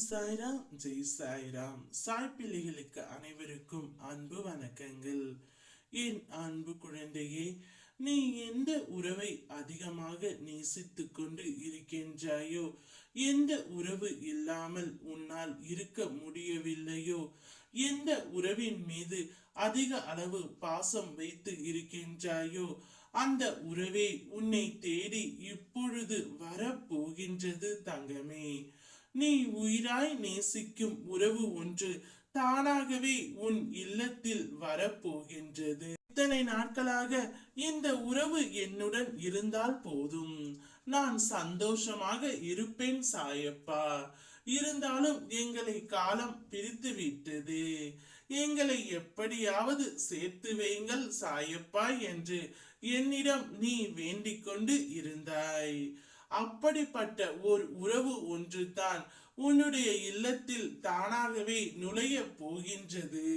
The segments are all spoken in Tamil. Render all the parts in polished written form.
சாய்ராம் ஜெய் சாய்ராம். சாய் பிள்ளைகளுக்கு அனைவருக்கும் அன்பு வணக்கங்கள். என் அன்பு குழந்தையே, நீ எந்த உறவை அதிகமாக நேசித்து கொண்டு இருக்கின்றாயோ, எந்த உறவு இல்லாமல் உன்னால் இருக்க முடியவில்லையோ, எந்த உறவின் மீது அதிக அளவு பாசம் வைத்து இருக்கின்றாயோ, அந்த உறவே உன்னை தேடி இப்பொழுது வரப்போகின்றது தங்கமே. நீ உயிராய் நேசிக்கும் உறவு ஒன்று தானாகவே உன் இல்லத்தில் வரப்போகின்றது. இத்தனை நாட்களாக இந்த உறவு என்னுடன் இருந்தால் போதும், நான் சந்தோஷமாக இருப்பேன் சாயப்பா. இருந்தாலும் எங்களை காலம் பிரித்து விட்டது, எங்களை எப்படியாவது சேர்த்து வைங்கள் சாயப்பா என்று என்னிடம் நீ வேண்டிக் கொண்டு இருந்தாய். அப்படிப்பட்ட ஒரு உறவு ஒன்று தான் உன்னுடைய இல்லத்தில் தானாகவே நுழைய போகின்றது.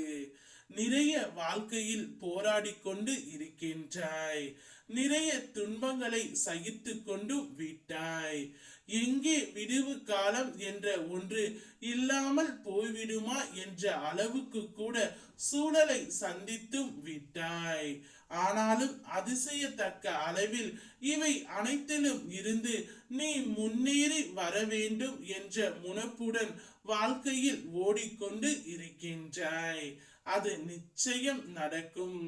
நிறைய வாழ்க்கையில் போராடி கொண்டு இருக்கின்றாய், நிறைய துன்பங்களை சகித்து கொண்டு விட்டாய். எங்கே விடுவு காலம் என்ற ஒன்று இல்லாமல் போய்விடுமா என்ற அளவுக்கு கூட சூழலை சந்தித்தும் விட்டாய். ஆனாலும் அதிசயத்தக்க அளவில் இவை அனைத்திலும் இருந்து நீ முன்னேறி வர வேண்டும் என்ற முனைப்புடன் வாழ்க்கையில் ஓடிக்கொண்டு இருக்கின்றாய். அது நிச்சயம் நடக்கும்.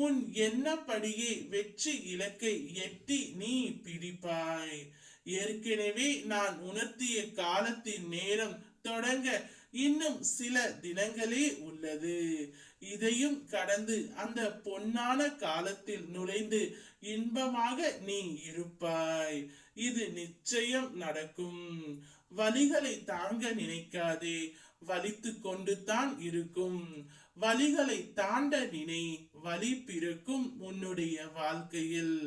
உன் எண்ணப்படியே வெற்றி இலக்கை எட்டி நீ பிடிப்பாய். ஏற்கனவே நான் உணர்த்திய காலத்தின் நேரம் தொடங்க இன்னும் சில தினங்களே உள்ளது. இதையும் கடந்து அந்த பொன்னான காலத்தில் நுழைந்து இன்பமாக நீ இருப்பாய். இது நிச்சயம் நடக்கும். வலிகளை தாங்க நினைக்காதே, வலித்து கொண்டு தான் இருக்கும். வலிகளை தாண்ட நினை, வலி பிறக்கும் உன்னுடைய வாழ்க்கையில்.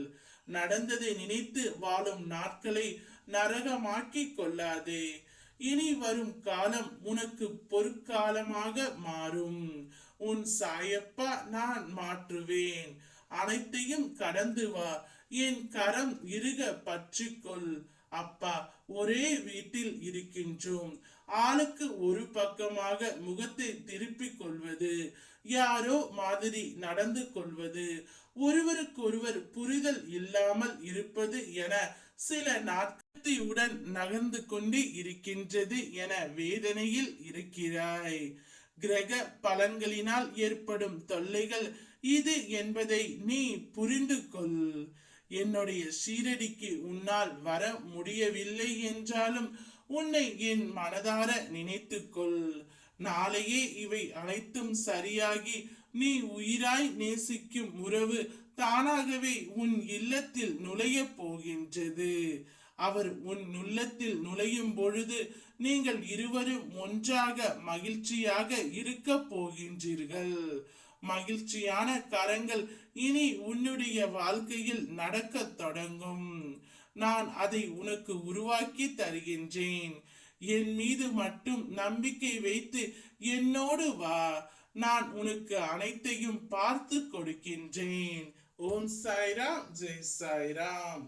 நடந்ததை நினைத்து வாழும் நாட்களை நரகமாக்கி கொள்ளாதே. இனி வரும் காலம் உனக்கு பொற்காலமாக மாறும். உன் சாயப்பா நான் மாற்றுவேன். அனைத்தையும் கடந்து வா, என் கரம் இறுக பற்றிக்கொள். அப்பா, ஒரே வீட்டில் இருக்கின்றோம். ஆளுக்கு ஒரு பக்கமாக முகத்தை திருப்பிக் கொள்வது, யாரோ மாதிரி நடந்து கொள்வது, ஒருவருக்கொருவர் புரிதல் இல்லாமல் இருப்பது என சில நாட்களுடன் நகர்ந்து கொண்டு இருக்கின்றது என வேதனையில் இருக்கிறாய். கிரக பலன்களினால் ஏற்படும் தொல்லைகள் இது என்பதை நீ புரிந்து கொள். என்னுடைய சீரடிக்கு உன்னால் வர முடியவில்லை என்றாலும் உன்னை என் மனதார நினைத்துக்கொள். நாளையே இவை அனைத்தும் சரியாகி நீ உயிராய் நேசிக்கும் உறவு தானாகவே உன் இல்லத்தில் நுழைய போகின்றது. அவர் உன் உள்ளத்தில் நுழையும் பொழுது நீங்கள் இருவரும் ஒன்றாக மகிழ்ச்சியாக இருக்க போகின்றீர்கள். மகிழ்ச்சியான கரங்கள் இனி உன்னுடைய வாழ்க்கையில் நடக்க தொடங்கும். நான் அதை உனக்கு உருவாக்கி தருகின்றேன். என் மீது மட்டும் நம்பிக்கை வைத்து என்னோடு வா. நான் உனக்கு அனைத்தையும் பார்த்து கொடுக்கின்றேன். ஓம் சாய்ராம் ஜெய் சாய்ராம்.